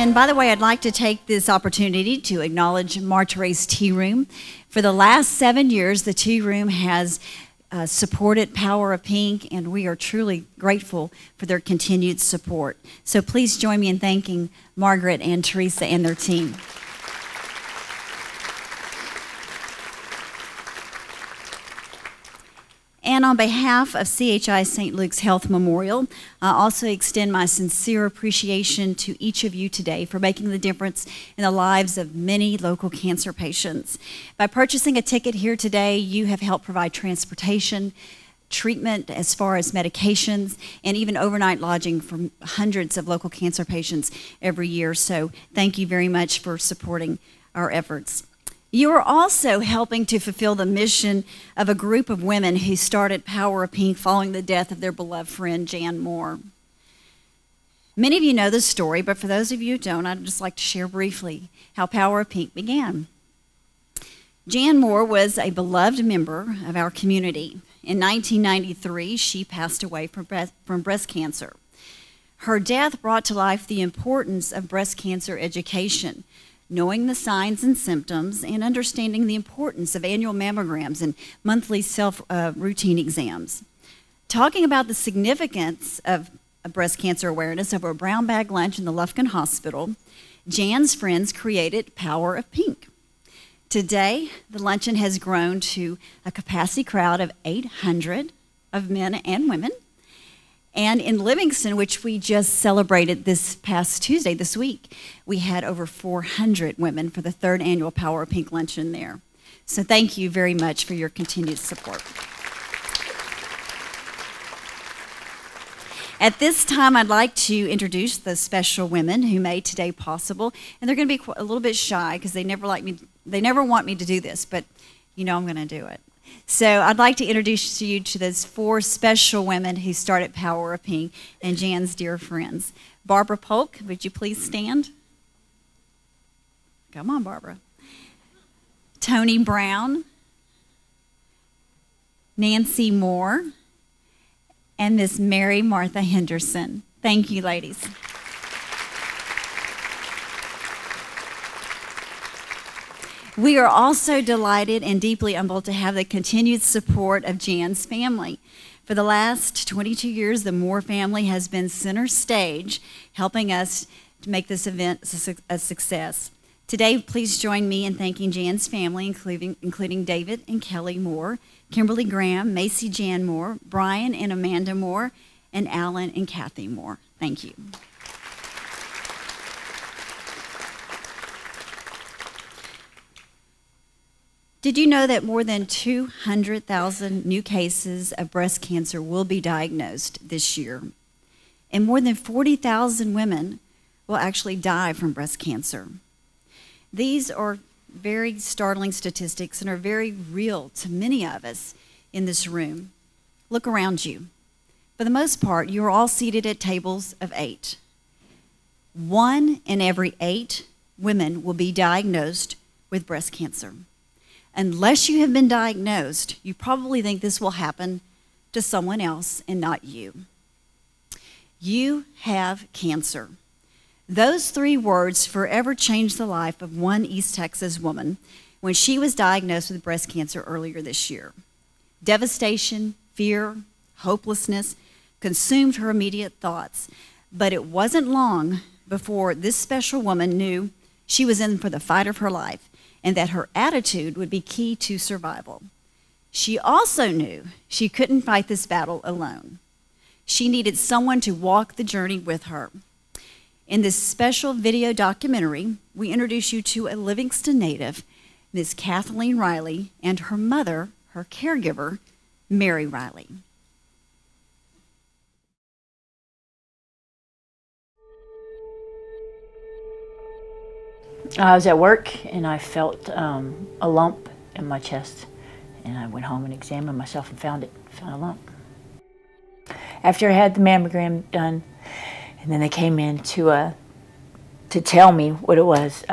And by the way, I'd like to take this opportunity to acknowledge Marture's Tea Room. For the last 7 years, the Tea Room has supported Power of Pink, and we are truly grateful for their continued support. So please join me in thanking Margaret and Teresa and their team. And on behalf of CHI St. Luke's Health Memorial, I also extend my sincere appreciation to each of you today for making the difference in the lives of many local cancer patients. By purchasing a ticket here today, you have helped provide transportation, treatment as far as medications, and even overnight lodging for hundreds of local cancer patients every year. So thank you very much for supporting our efforts. You are also helping to fulfill the mission of a group of women who started Power of Pink following the death of their beloved friend, Jan Moore. Many of you know the story, but for those of you who don't, I'd just like to share briefly how Power of Pink began. Jan Moore was a beloved member of our community. In 1993, she passed away from breast cancer. Her death brought to life the importance of breast cancer education, knowing the signs and symptoms, and understanding the importance of annual mammograms and monthly self-routine exams. Talking about the significance of breast cancer awareness over a brown bag lunch in the Lufkin Hospital, Jan's friends created Power of Pink. Today, the luncheon has grown to a capacity crowd of 800 of men and women. And in Livingston, which we just celebrated this past Tuesday, this week, we had over 400 women for the 3rd annual Power of Pink luncheon there. So thank you very much for your continued support. At this time, I'd like to introduce the special women who made today possible. And they're going to be a little bit shy because they never want me to do this, but you know I'm going to do it. So I'd like to introduce you to those 4 special women who started Power of Pink and Jan's dear friends. Barbara Polk, would you please stand? Come on, Barbara. Tony Brown, Nancy Moore, and Miss Mary Martha Henderson. Thank you, ladies. We are also delighted and deeply humbled to have the continued support of Jan's family. For the last 22 years, the Moore family has been center stage, helping us to make this event a success. Today, please join me in thanking Jan's family, including David and Kelly Moore, Kimberly Graham, Macy Jan Moore, Brian and Amanda Moore, and Alan and Kathy Moore. Thank you. Did you know that more than 200,000 new cases of breast cancer will be diagnosed this year? And more than 40,000 women will actually die from breast cancer. These are very startling statistics and are very real to many of us in this room. Look around you. For the most part, you are all seated at tables of 8. 1 in every 8 women will be diagnosed with breast cancer. Unless you have been diagnosed, you probably think this will happen to someone else and not you. You have cancer. Those 3 words forever changed the life of one East Texas woman when she was diagnosed with breast cancer earlier this year. Devastation, fear, hopelessness consumed her immediate thoughts. But it wasn't long before this special woman knew she was in for the fight of her life, and that her attitude would be key to survival. She also knew she couldn't fight this battle alone. She needed someone to walk the journey with her. In this special video documentary, we introduce you to a Livingston native, Ms. Kathleen Riley, and her mother, her caregiver, Mary Riley. I was at work and I felt a lump in my chest, and I went home and examined myself and found a lump. After I had the mammogram done, and then they came in to tell me what it was,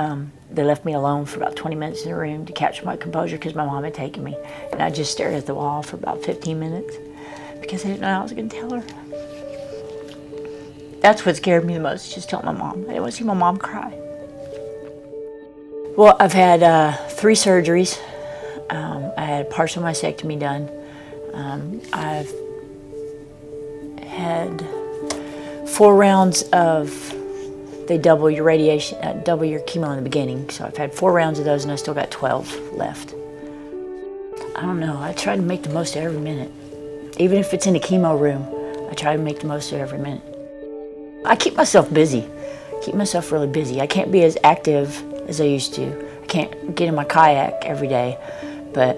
they left me alone for about 20 minutes in the room to capture my composure because my mom had taken me, and I just stared at the wall for about 15 minutes because I didn't know how I was going to tell her. That's what scared me the most, just telling my mom. I didn't want to see my mom cry. Well, I've had 3 surgeries. I had a partial mastectomy done. I've had 4 rounds of, they double your radiation, double your chemo in the beginning. So I've had 4 rounds of those, and I still got 12 left. I don't know, I try to make the most of every minute. Even if it's in the chemo room, I try to make the most of every minute. I keep myself busy, keep myself really busy. I can't be as active as I used to. I can't get in my kayak every day, but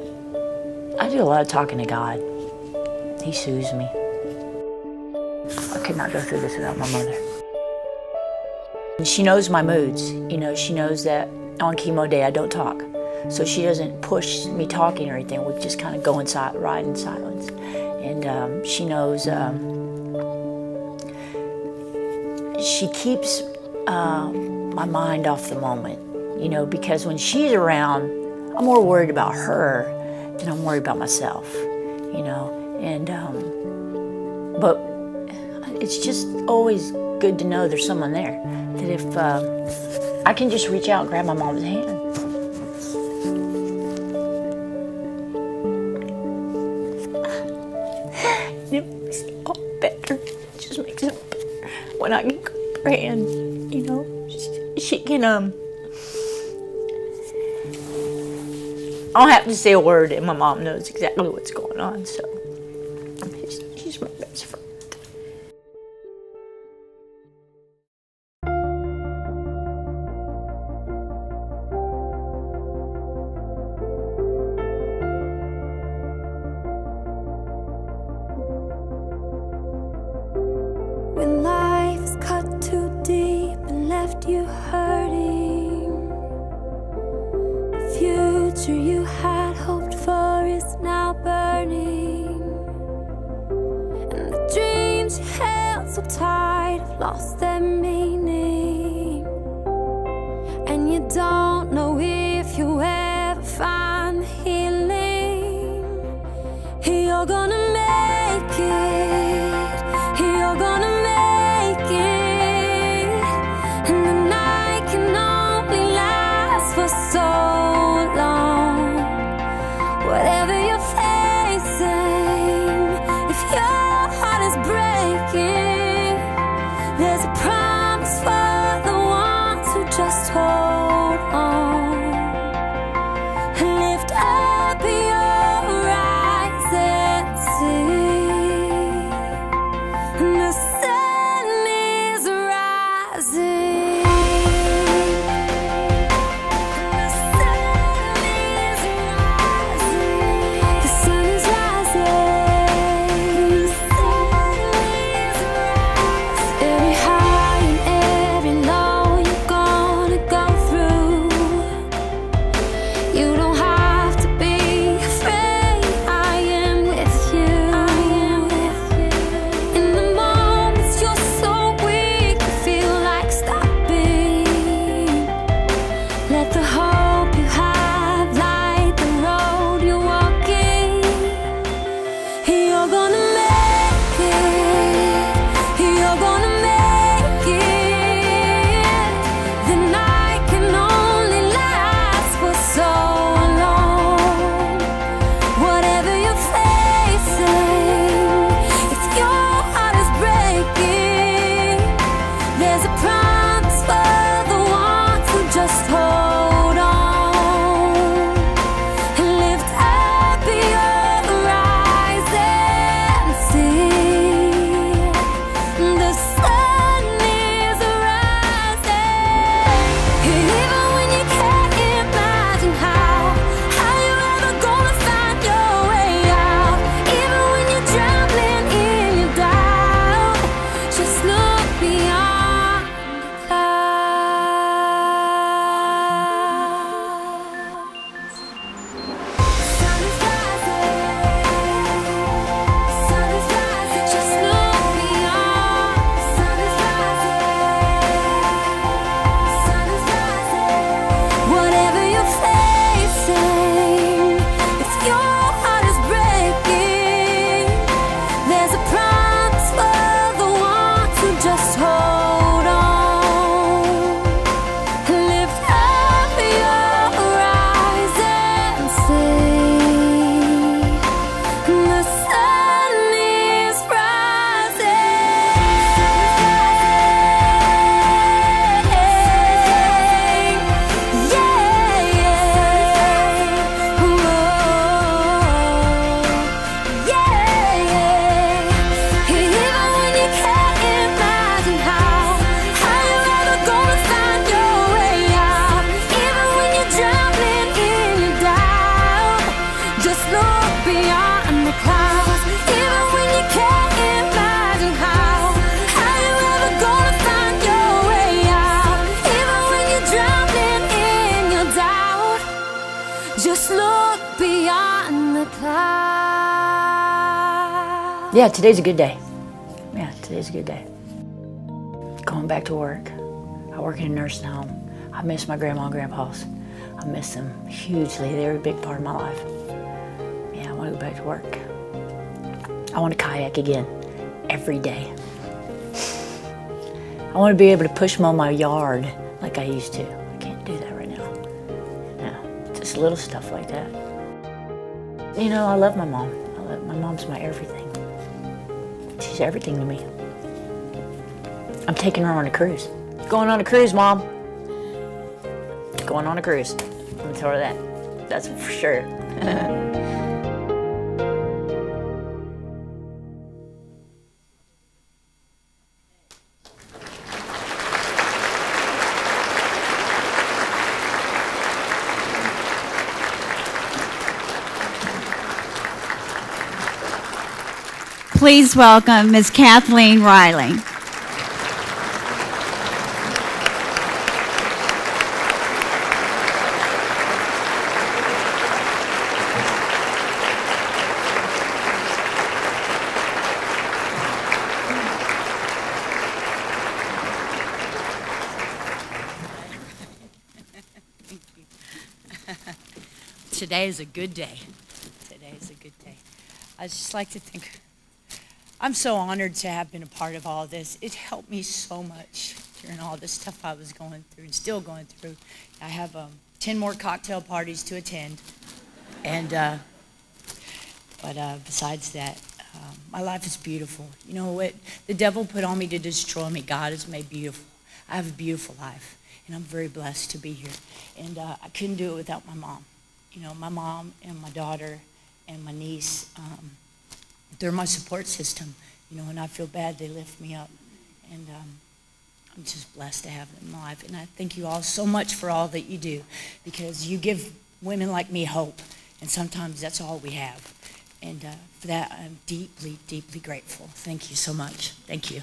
I do a lot of talking to God. He soothes me. I could not go through this without my mother. And she knows my moods. You know, she knows that on chemo day I don't talk. So she doesn't push me talking or anything. We just kind of go inside, ride in silence. And she knows, she keeps my mind off the moment, you know, because when she's around, I'm more worried about her than I'm worried about myself, you know. And, but it's just always good to know there's someone there, that if I can just reach out and grab my mom's hand. It makes it all better. It just makes it better when I can grab her hand, you know. She can, I don't have to say a word and my mom knows exactly what's going on, so she's my best friend. When life is cut too deep and left you hurting, the future you had hoped for is now burning, and the dreams you held so tight have lost their meaning, and you don't know if you'll ever find the healing. You're gonna make it, you're gonna make it, and the night can only last for so long. Whatever you're facing, if your heart is breaking, there's a promise for the ones who just hold on. Lift up your eyes and see, the sun is rising. The sun is rising. look beyond the clouds. Even when you can't imagine how you ever gonna find your way out. Even when you're drowning in your doubt, just look beyond the clouds. Yeah, today's a good day. Yeah, today's a good day. Going back to work. I work in a nursing home. I miss my grandma and grandpas. I miss them hugely. They were a big part of my life. Yeah, I want to go back to work. I want to kayak again, every day. I want to be able to push mow my yard like I used to. I can't do that right now. Yeah, just little stuff like that. You know, I love my mom. My mom's my everything. She's everything to me. I'm taking her on a cruise. Going on a cruise, Mom. Going on a cruise. I'm gonna tell her that. That's for sure. Please welcome Ms. Kathleen Riley. Today is a good day. Today is a good day. I'd just like to think, I'm so honored to have been a part of all this. It helped me so much during all this stuff I was going through and still going through. I have 10 more cocktail parties to attend. And, besides that, my life is beautiful. You know what? The devil put on me to destroy me. God has made beautiful. I have a beautiful life, and I'm very blessed to be here. And I couldn't do it without my mom. You know, my mom and my daughter and my niece, they're my support system. You know, when I feel bad, they lift me up. And I'm just blessed to have them in my life. And I thank you all so much for all that you do, because you give women like me hope. And sometimes that's all we have. And for that, I'm deeply, deeply grateful. Thank you so much. Thank you.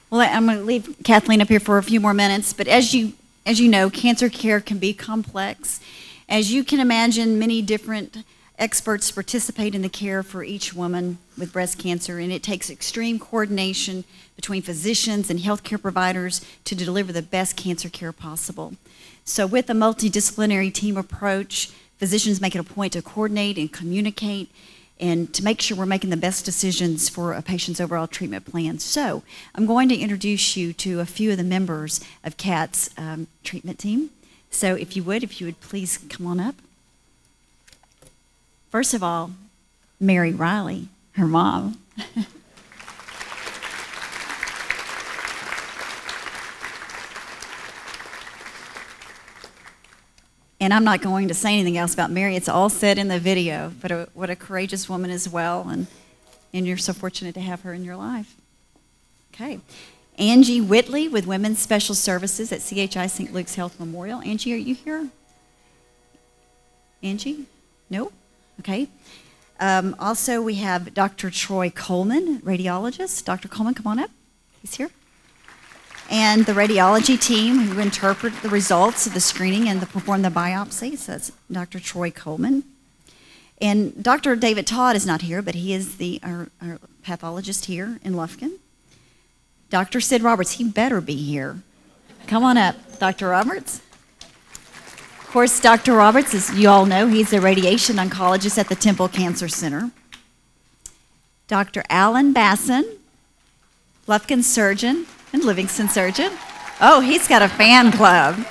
Well, I'm going to leave Kathleen up here for a few more minutes, but as you know, cancer care can be complex. As you can imagine, many different experts participate in the care for each woman with breast cancer, and it takes extreme coordination between physicians and healthcare providers to deliver the best cancer care possible. So with a multidisciplinary team approach, physicians make it a point to coordinate and communicate and to make sure we're making the best decisions for a patient's overall treatment plan. So I'm going to introduce you to a few of the members of Kat's treatment team. So if you would please come on up. First of all, Mary Riley, her mom. And I'm not going to say anything else about Mary. It's all said in the video. But what a courageous woman as well. And you're so fortunate to have her in your life. Okay. Angie Whitley with Women's Special Services at CHI St. Luke's Health Memorial. Angie, are you here? Angie? No? Okay. Also, we have Dr. Troy Coleman, radiologist. Dr. Coleman, come on up. He's here. And the radiology team who interpret the results of the screening and perform the biopsy. So that's Dr. Troy Coleman. And Dr. David Todd is not here, but he is our pathologist here in Lufkin. Dr. Sid Roberts, he better be here. Come on up, Dr. Roberts. Of course, Dr. Roberts, as you all know, he's a radiation oncologist at the Temple Cancer Center. Dr. Alan Basson, Lufkin surgeon and Livingston surgeon. Oh, he's got a fan club.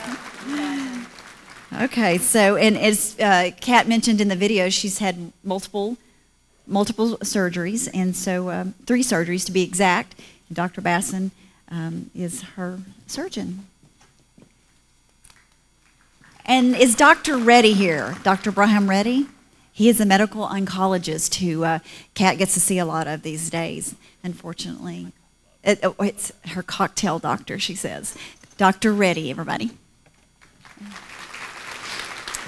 Okay, so, and as Kat mentioned in the video, she's had multiple surgeries, and so 3 surgeries to be exact. Dr. Basson is her surgeon. And is Dr. Reddy here? Dr. Braham Reddy? He is a medical oncologist who Kat gets to see a lot of these days, unfortunately. It's her cocktail doctor, she says. Dr. Reddy, everybody.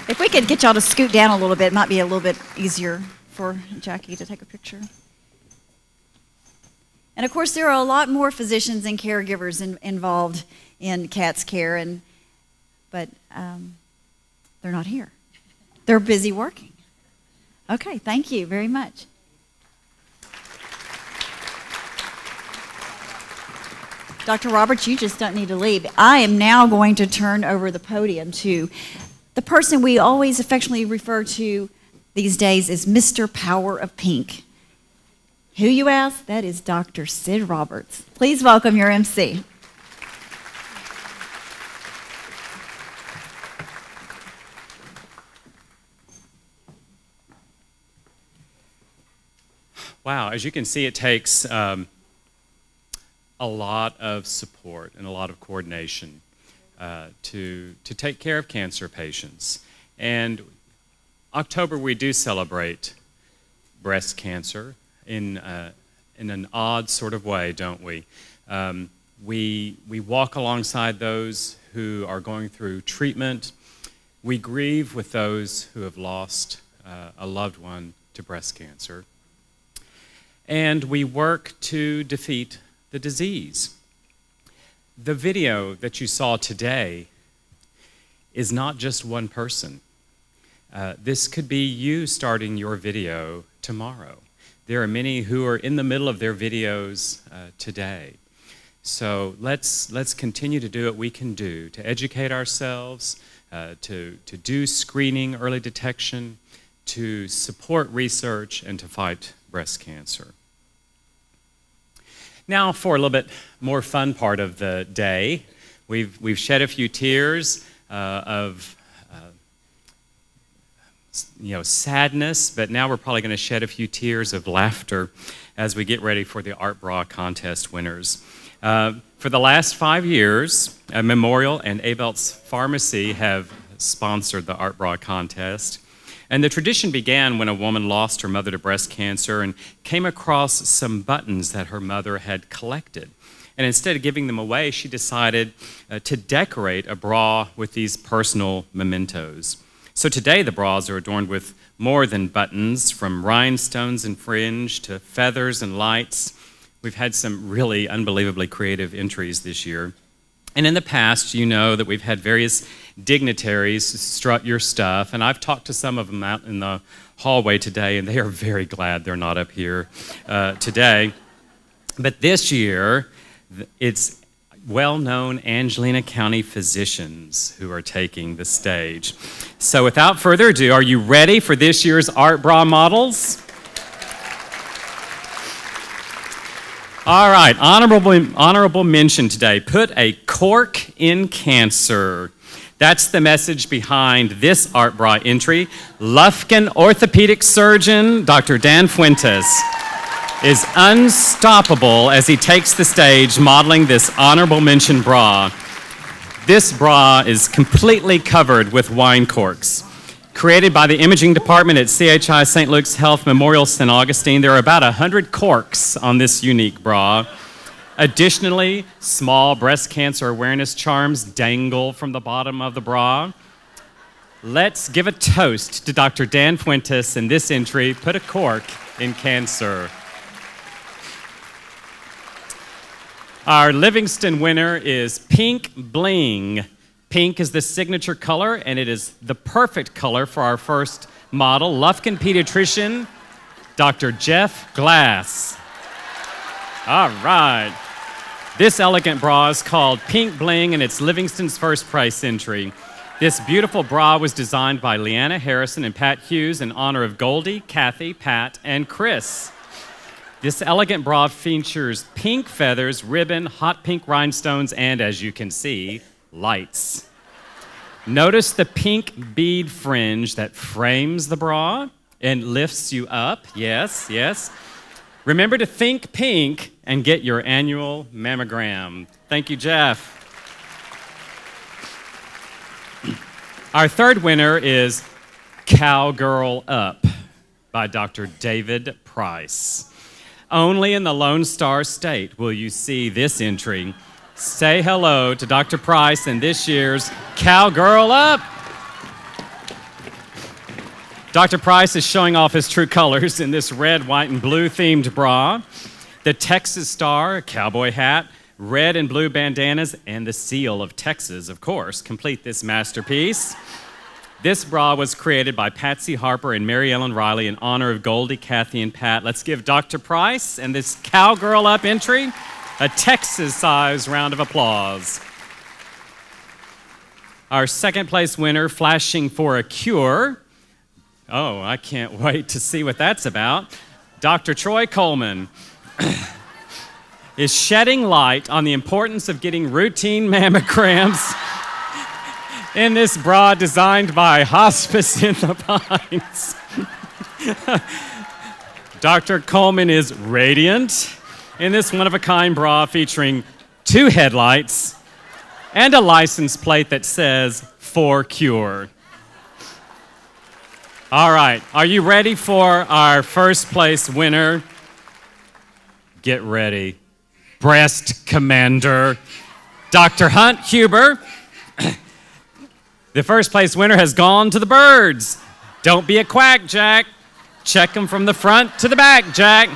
If we could get y'all to scoot down a little bit, it might be a little bit easier for Jackie to take a picture. And of course, there are a lot more physicians and caregivers involved in Kat's care, but they're not here. They're busy working. Okay, thank you very much. Dr. Roberts, you just don't need to leave. I am now going to turn over the podium to the person we always affectionately refer to these days as Mr. Power of Pink. Who, you ask? That is Dr. Sid Roberts. Please welcome your MC. Wow, as you can see, it takes a lot of support and a lot of coordination to take care of cancer patients. And October, we do celebrate breast cancer in an odd sort of way, don't we? We walk alongside those who are going through treatment. We grieve with those who have lost a loved one to breast cancer. And we work to defeat the disease. The video that you saw today is not just one person. This could be you starting your video tomorrow. There are many who are in the middle of their videos today. So let's continue to do what we can do to educate ourselves, to do screening, early detection, to support research, and to fight breast cancer. Now for a little bit more fun part of the day. We've shed a few tears of sadness, but now we're probably going to shed a few tears of laughter as we get ready for the Art Bra contest winners. For the last 5 years, Memorial and Abelt's Pharmacy have sponsored the Art Bra contest. And the tradition began when a woman lost her mother to breast cancer and came across some buttons that her mother had collected. And instead of giving them away, she decided to decorate a bra with these personal mementos. So today the bras are adorned with more than buttons, from rhinestones and fringe to feathers and lights. We've had some really unbelievably creative entries this year. And in the past, you know that we've had various dignitaries strut your stuff, and I've talked to some of them out in the hallway today, and they are very glad they're not up here today. But this year, it's well-known Angelina County physicians who are taking the stage. So without further ado, are you ready for this year's Art Bra models? All right, honorable mention today. Put a cork in cancer. That's the message behind this Art Bra entry. Lufkin orthopedic surgeon, Dr. Dan Fuentes, is unstoppable as he takes the stage modeling this honorable mention bra. This bra is completely covered with wine corks. Created by the imaging department at CHI St. Luke's Health Memorial St. Augustine, there are about 100 corks on this unique bra. Additionally, small breast cancer awareness charms dangle from the bottom of the bra. Let's give a toast to Dr. Dan Fuentes in this entry, Put a Cork in Cancer. Our Livingston winner is Pink Bling. Pink is the signature color, and it is the perfect color for our first model, Lufkin pediatrician, Dr. Jeff Glass. All right. This elegant bra is called Pink Bling, and it's Livingston's first price entry. This beautiful bra was designed by Leanna Harrison and Pat Hughes in honor of Goldie, Kathy, Pat, and Chris. This elegant bra features pink feathers, ribbon, hot pink rhinestones, and, as you can see, lights. Notice the pink bead fringe that frames the bra and lifts you up. Yes, yes. Remember to think pink and get your annual mammogram. Thank you, Jeff. Our third winner is Cowgirl Up by Dr. David Price. Only in the Lone Star State will you see this entry. Say hello to Dr. Price and this year's Cowgirl Up. Dr. Price is showing off his true colors in this red, white, and blue themed bra. The Texas star, a cowboy hat, red and blue bandanas, and the seal of Texas, of course, complete this masterpiece. This bra was created by Patsy Harper and Mary Ellen Riley in honor of Goldie, Kathy, and Pat. Let's give Dr. Price and this Cowgirl Up entry a Texas-sized round of applause. Our second place winner, flashing for a cure. Oh, I can't wait to see what that's about. Dr. Troy Coleman is shedding light on the importance of getting routine mammograms in this bra designed by Hospice in the Pines. Dr. Coleman is radiant in this one-of-a-kind bra featuring 2 headlights and a license plate that says, "For Cure." All right, are you ready for our first place winner? Get ready. Breast Commander, Dr. Hunt Huber. The first place winner has gone to the birds. Don't be a quack, Jack. Check them from the front to the back, Jack.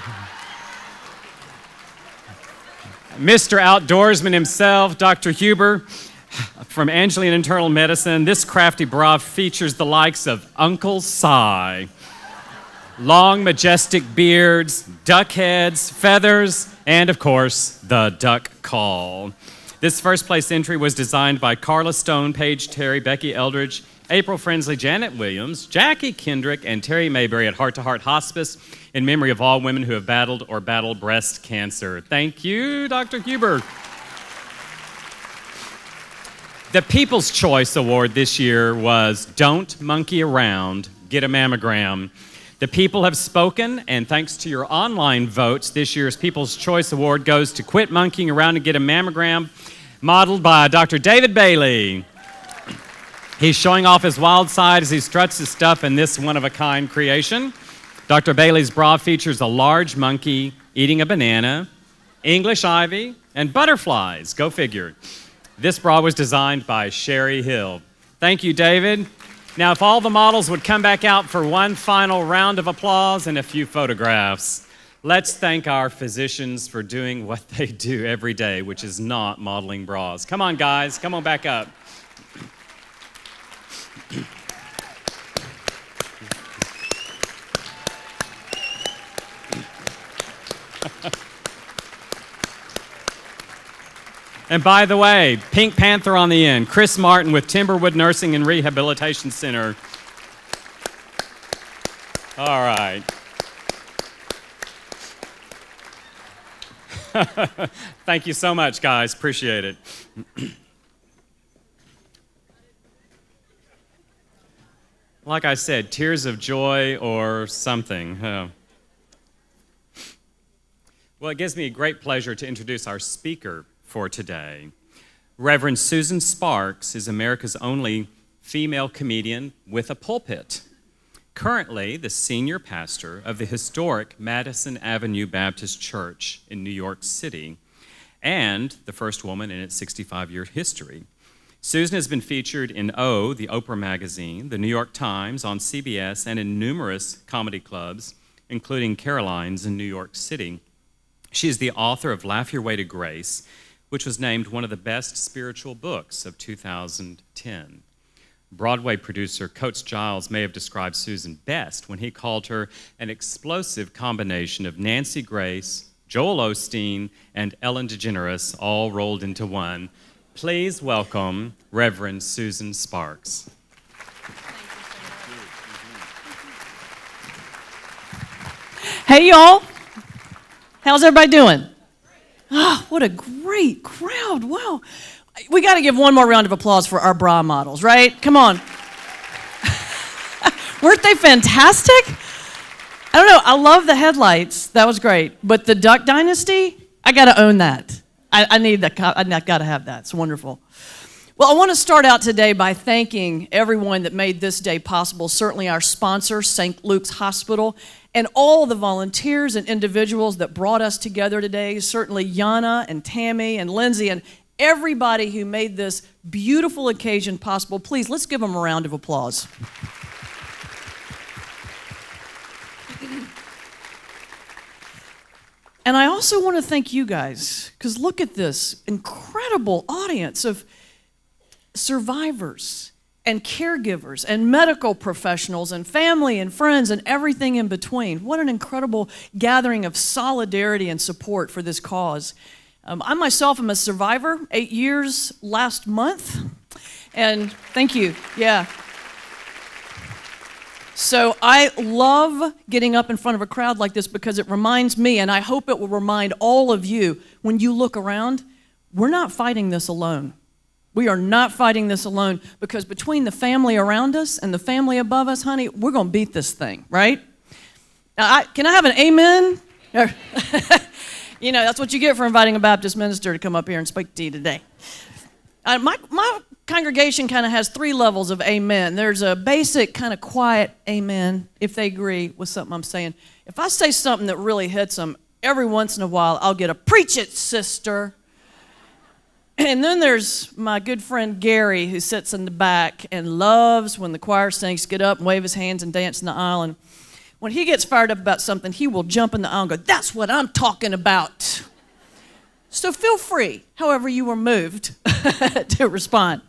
Mr. Outdoorsman himself, Dr. Huber, from Angeline Internal Medicine. This crafty bra features the likes of Uncle Si. Long, majestic beards, duck heads, feathers, and of course, the duck call. This first place entry was designed by Carla Stone, Paige Terry, Becky Eldridge, April Frensley, Janet Williams, Jackie Kendrick, and Terry Mayberry at Heart to Heart Hospice in memory of all women who have battled or battle breast cancer. Thank you, Dr. Huber. The People's Choice Award this year was Don't Monkey Around, Get a Mammogram. The people have spoken, and thanks to your online votes, this year's People's Choice Award goes to Quit Monkeying Around and Get a Mammogram, modeled by Dr. David Bailey. He's showing off his wild side as he struts his stuff in this one-of-a-kind creation. Dr. Bailey's bra features a large monkey eating a banana, English ivy, and butterflies. Go figure. This bra was designed by Sherry Hill. Thank you, David. Now, if all the models would come back out for one final round of applause and a few photographs. Let's thank our physicians for doing what they do every day, which is not modeling bras. Come on, guys. Come on back up. And by the way, Pink Panther on the end, Chris Martin with Timberwood Nursing and Rehabilitation Center. All right. Thank you so much, guys. Appreciate it. Like I said, tears of joy or something. Well, it gives me a great pleasure to introduce our speaker for today. Reverend Susan Sparks is America's only female comedian with a pulpit. Currently, the senior pastor of the historic Madison Avenue Baptist Church in New York City, and the first woman in its 65-year history. Susan has been featured in O, the Oprah magazine, the New York Times, on CBS, and in numerous comedy clubs, including Caroline's in New York City. She is the author of Laugh Your Way to Grace, which was named one of the best spiritual books of 2010. Broadway producer Coates Giles may have described Susan best when he called her an explosive combination of Nancy Grace, Joel Osteen, and Ellen DeGeneres all rolled into one. Please welcome Reverend Susan Sparks. Hey, y'all. How's everybody doing? Oh, what a great crowd. Wow. We got to give one more round of applause for our bra models, right? Come on. Weren't they fantastic? I don't know. I love the headlights. That was great. But the Duck Dynasty, I got to own that. I need that. I got to have that. It's wonderful. Well, I want to start out today by thanking everyone that made this day possible, certainly our sponsor, St. Luke's Hospital, and all the volunteers and individuals that brought us together today, certainly Yana and Tammy and Lindsay and everybody who made this beautiful occasion possible. Please, let's give them a round of applause. And I also want to thank you guys, because look at this incredible audience of survivors and caregivers and medical professionals and family and friends and everything in between. What an incredible gathering of solidarity and support for this cause. I myself am a survivor, 8 years last month, and thank you, yeah. So I love getting up in front of a crowd like this because it reminds me, and I hope it will remind all of you, when you look around, we're not fighting this alone. We are not fighting this alone, because between the family around us and the family above us, honey, we're going to beat this thing, right? Now, can I have an amen? You know, that's what you get for inviting a Baptist minister to come up here and speak to you today. My congregation kind of has 3 levels of amen. There's a basic kind of quiet amen, if they agree with something I'm saying. If I say something that really hits them, every once in a while I'll get a preach it, sister. And then there's my good friend Gary, who sits in the back and loves when the choir sings, get up and wave his hands and dance in the aisle. And when he gets fired up about something, he will jump in the aisle and go, that's what I'm talking about. So feel free, however you were moved, to respond.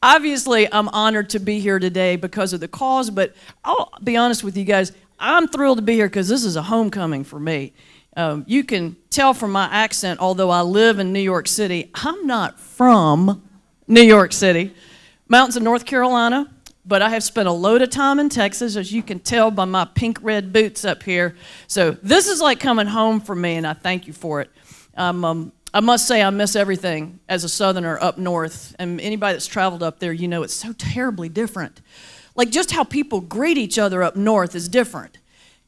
Obviously, I'm honored to be here today because of the cause, but I'll be honest with you guys, I'm thrilled to be here because this is a homecoming for me. You can tell from my accent, although I live in New York City, I'm not from New York City. Mountains of North Carolina, but I have spent a load of time in Texas, as you can tell by my pink-red boots up here. So this is like coming home for me, and I thank you for it. I must say I miss everything as a Southerner up north, and anybody that's traveled up there, you know it's so terribly different. Like just how people greet each other up north is different.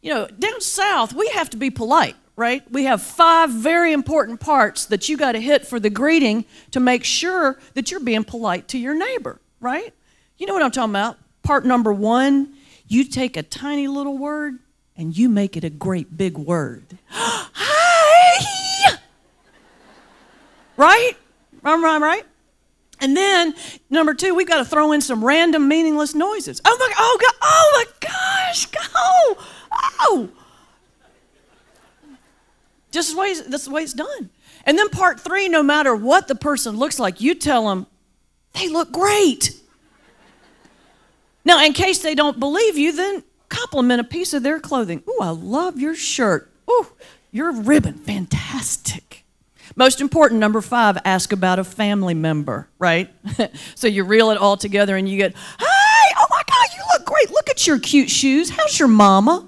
You know, down south, we have to be polite, right? We have 5 very important parts that you got to hit for the greeting to make sure that you're being polite to your neighbor, right? You know what I'm talking about. Part number 1, you take a tiny little word and you make it a great big word. Hi! Right? Right? And then, number 2, we've got to throw in some random meaningless noises. Oh my gosh, oh! Just that's the way it's done. And then part 3, no matter what the person looks like, you tell them, they look great. Now, in case they don't believe you, then compliment a piece of their clothing. Ooh, I love your shirt. Ooh, your ribbon, fantastic. Most important, number 5, ask about a family member, right? So you reel it all together and you get, hi, oh my God, you look great. Look at your cute shoes. How's your mama?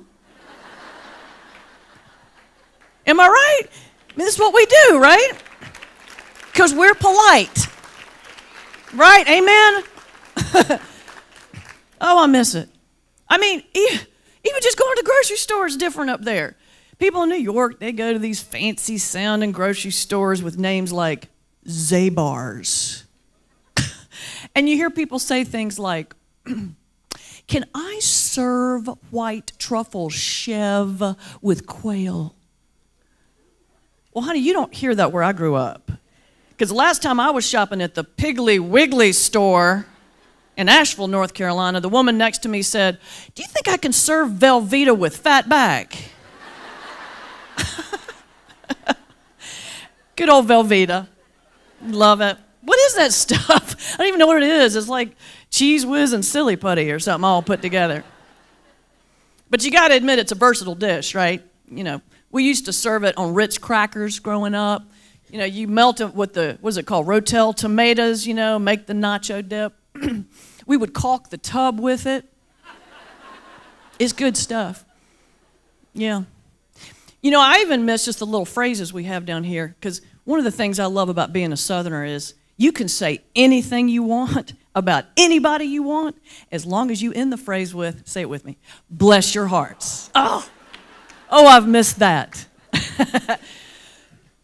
Am I right? I mean, this is what we do, right? Because we're polite. Right? Amen? Oh, I miss it. I mean, even just going to the grocery store is different up there. People in New York, they go to these fancy sounding grocery stores with names like Zabar's. And you hear people say things like, can I serve white truffle chev with quail? Well, honey, you don't hear that where I grew up. Because the last time I was shopping at the Piggly Wiggly store in Asheville, North Carolina, the woman next to me said, do you think I can serve Velveeta with fat back? Good old Velveeta. Love it. What is that stuff? I don't even know what it is. It's like Cheese Whiz and Silly Putty or something all put together. But you got to admit it's a versatile dish, right? You know, we used to serve it on Ritz crackers growing up. You know, you melt it with the, what's it called, Rotel tomatoes, you know, make the nacho dip. We would caulk the tub with it. It's good stuff. Yeah. You know, I even miss just the little phrases we have down here, because one of the things I love about being a Southerner is you can say anything you want about anybody you want as long as you end the phrase with, say it with me, bless your hearts. Oh, I've missed that.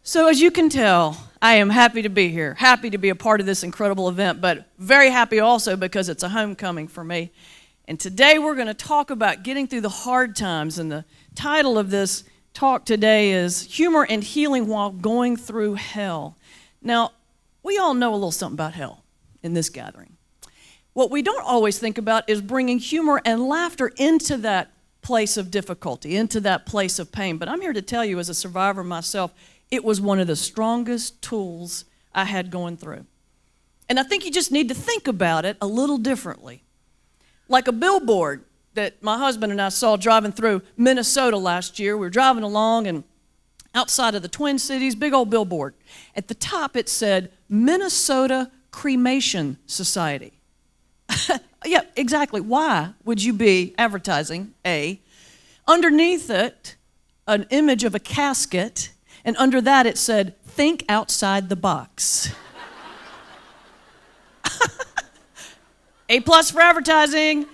So as you can tell, I am happy to be here, happy to be a part of this incredible event, but very happy also because it's a homecoming for me. And today we're going to talk about getting through the hard times. And the title of this talk today is Humor and Healing While Going Through Hell. Now, we all know a little something about hell in this gathering. What we don't always think about is bringing humor and laughter into that place of difficulty, into that place of pain. But I'm here to tell you, as a survivor myself, it was one of the strongest tools I had going through. And I think you just need to think about it a little differently. Like a billboard that my husband and I saw driving through Minnesota last year. We were driving along, and outside of the Twin Cities, big old billboard. At the top it said, Minnesota Cremation Society. Yeah, exactly. Why would you be advertising, A? Underneath it, an image of a casket, and under that it said, think outside the box. A+ for advertising.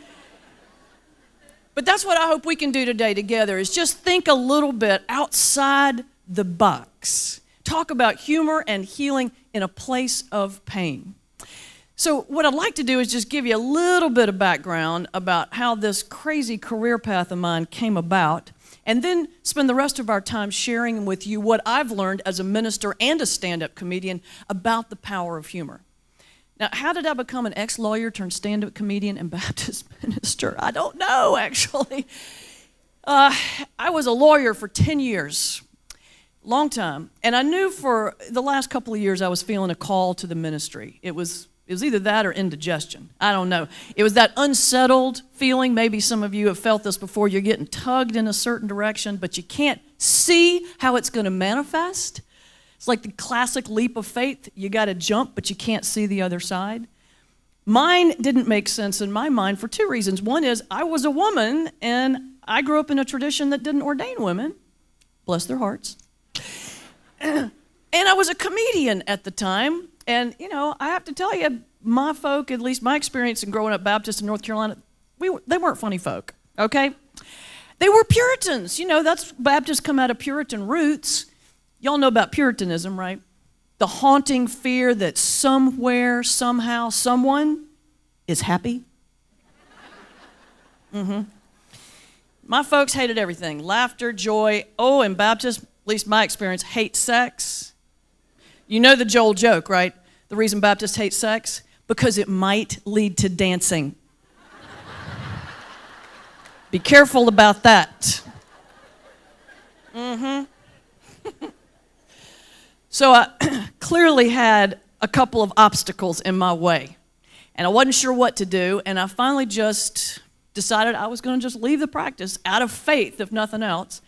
But that's what I hope we can do today together, is just think a little bit outside the box. Talk about humor and healing in a place of pain. So what I'd like to do is just give you a little bit of background about how this crazy career path of mine came about, and then spend the rest of our time sharing with you what I've learned as a minister and a stand-up comedian about the power of humor. Now, how did I become an ex-lawyer turned stand-up comedian and Baptist minister? I don't know, actually. I was a lawyer for 10 years, long time, and I knew for the last couple of years I was feeling a call to the ministry. It was either that or indigestion. I don't know. It was that unsettled feeling. Maybe some of you have felt this before. You're getting tugged in a certain direction, but you can't see how it's going to manifest. It's like the classic leap of faith. You got to jump, but you can't see the other side. Mine didn't make sense in my mind for two reasons. One is I was a woman, and I grew up in a tradition that didn't ordain women. Bless their hearts. And I was a comedian at the time. And, you know, I have to tell you, my folk, at least my experience in growing up Baptist in North Carolina, they weren't funny folk, okay? They were Puritans. You know, that's Baptists come out of Puritan roots. Y'all know about Puritanism, right? The haunting fear that somewhere, somehow, someone is happy. My folks hated everything. Laughter, joy. Oh, and Baptists, at least my experience, hate sex. You know the Joel joke, right? The reason Baptists hate sex? Because it might lead to dancing. Be careful about that. So I clearly had a couple of obstacles in my way, and I wasn't sure what to do, and I finally just decided I was going to just leave the practice out of faith, if nothing else,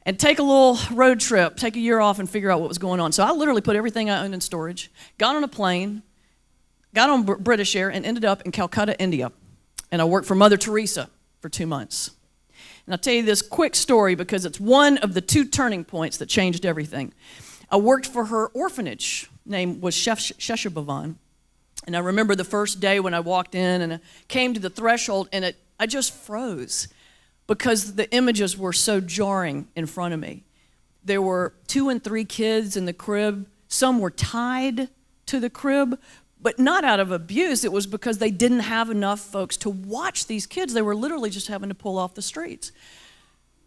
and take a little road trip, take a year off and figure out what was going on. So I literally put everything I owned in storage, got on a plane, got on British Air, and ended up in Calcutta, India. And I worked for Mother Teresa for 2 months. And I'll tell you this quick story because it's one of the two turning points that changed everything. I worked for her orphanage. Name was Shesha Bhavan. And I remember the first day when I walked in and I came to the threshold, and I just froze, because the images were so jarring in front of me. There were 2 and 3 kids in the crib. Some were tied to the crib, but not out of abuse. It was because they didn't have enough folks to watch these kids. They were literally just having to pull off the streets.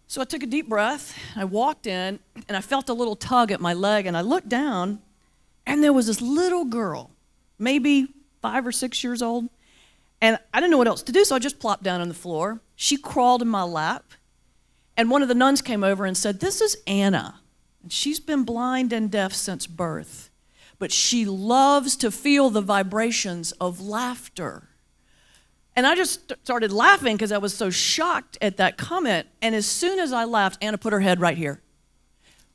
So I took a deep breath, I walked in, and I felt a little tug at my leg, and I looked down, and there was this little girl, maybe 5 or 6 years old, and I didn't know what else to do, so I just plopped down on the floor. She crawled in my lap, and one of the nuns came over and said, "This is Anna, and she's been blind and deaf since birth, but she loves to feel the vibrations of laughter." And I just started laughing because I was so shocked at that comment, and as soon as I laughed, Anna put her head right here,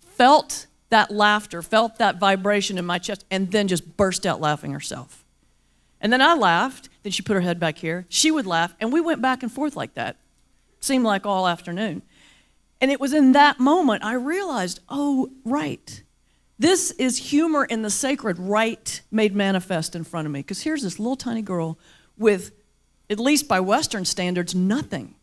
felt that laughter, felt that vibration in my chest, and then just burst out laughing herself. And then I laughed, then she put her head back here, she would laugh, and we went back and forth like that. Seemed like all afternoon. And it was in that moment I realized, oh, right. This is humor in the sacred rite made manifest in front of me. Because here's this little tiny girl with, at least by Western standards, nothing.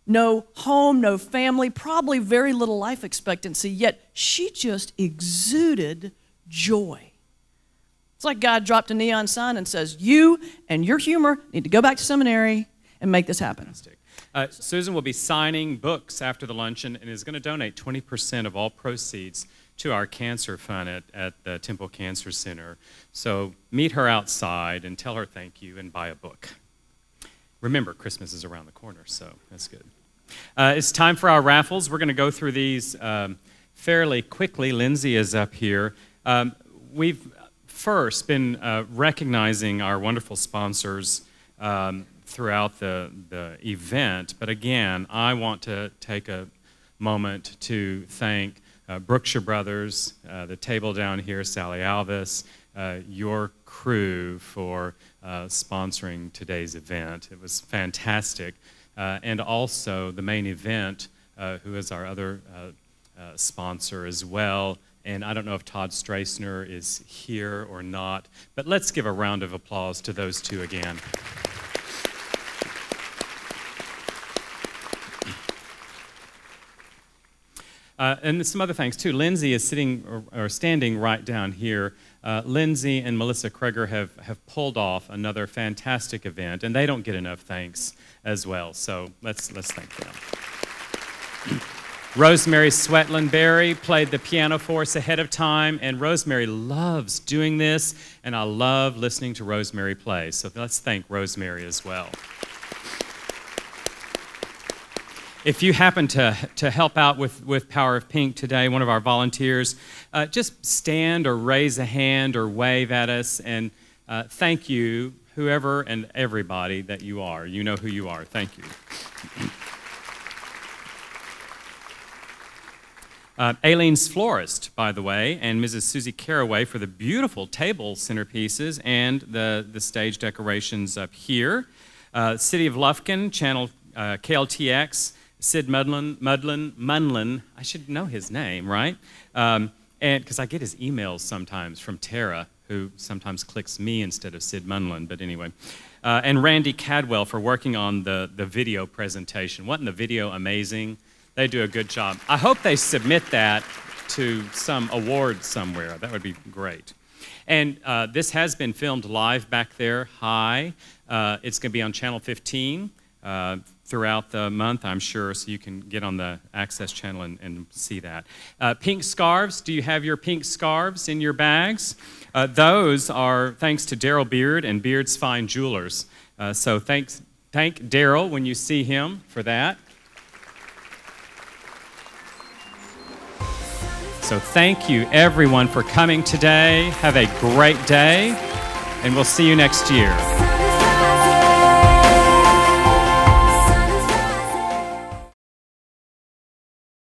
No home, no family, probably very little life expectancy, yet she just exuded joy. It's like God dropped a neon sign and says, you and your humor need to go back to seminary and make this happen. Susan will be signing books after the luncheon and is going to donate 20% of all proceeds to our cancer fund at the Temple Cancer Center. So meet her outside and tell her thank you and buy a book. Remember, Christmas is around the corner, so that's good. It's time for our raffles. We're going to go through these fairly quickly. Lindsay is up here. We've first been recognizing our wonderful sponsors throughout the event, but again, I want to take a moment to thank Brookshire Brothers, the table down here, Sally Alvis, your crew for sponsoring today's event. It was fantastic. And also the main event, who is our other sponsor as well. And I don't know if Todd Strassner is here or not, but let's give a round of applause to those two again. And some other things too. Lindsay is sitting or standing right down here. Lindsay and Melissa Kreger have pulled off another fantastic event, and they don't get enough thanks as well. So let's thank them. Rosemary Swetland-Berry played the piano for us ahead of time, and Rosemary loves doing this, and I love listening to Rosemary play. So let's thank Rosemary as well. If you happen to help out with Power of Pink today, one of our volunteers, just stand or raise a hand or wave at us, and thank you, whoever and everybody that you are. You know who you are. Thank you. Aileen's Florist, by the way, and Mrs. Susie Caraway for the beautiful table centerpieces and the stage decorations up here. City of Lufkin, channel KLTX, Sid Munlin, I should know his name, right? And because I get his emails sometimes from Tara, who sometimes clicks me instead of Sid Munlin, but anyway. And Randy Cadwell for working on the video presentation. Wasn't the video amazing? They do a good job. I hope they submit that to some award somewhere. That would be great. And this has been filmed live back there. Hi. It's going to be on Channel 15 throughout the month, I'm sure, so you can get on the Access channel and see that. Pink scarves. Do you have your pink scarves in your bags? Those are thanks to Daryl Beard and Beard's Fine Jewelers. So thank Daryl when you see him for that. So thank you, everyone, for coming today. Have a great day, and we'll see you next year.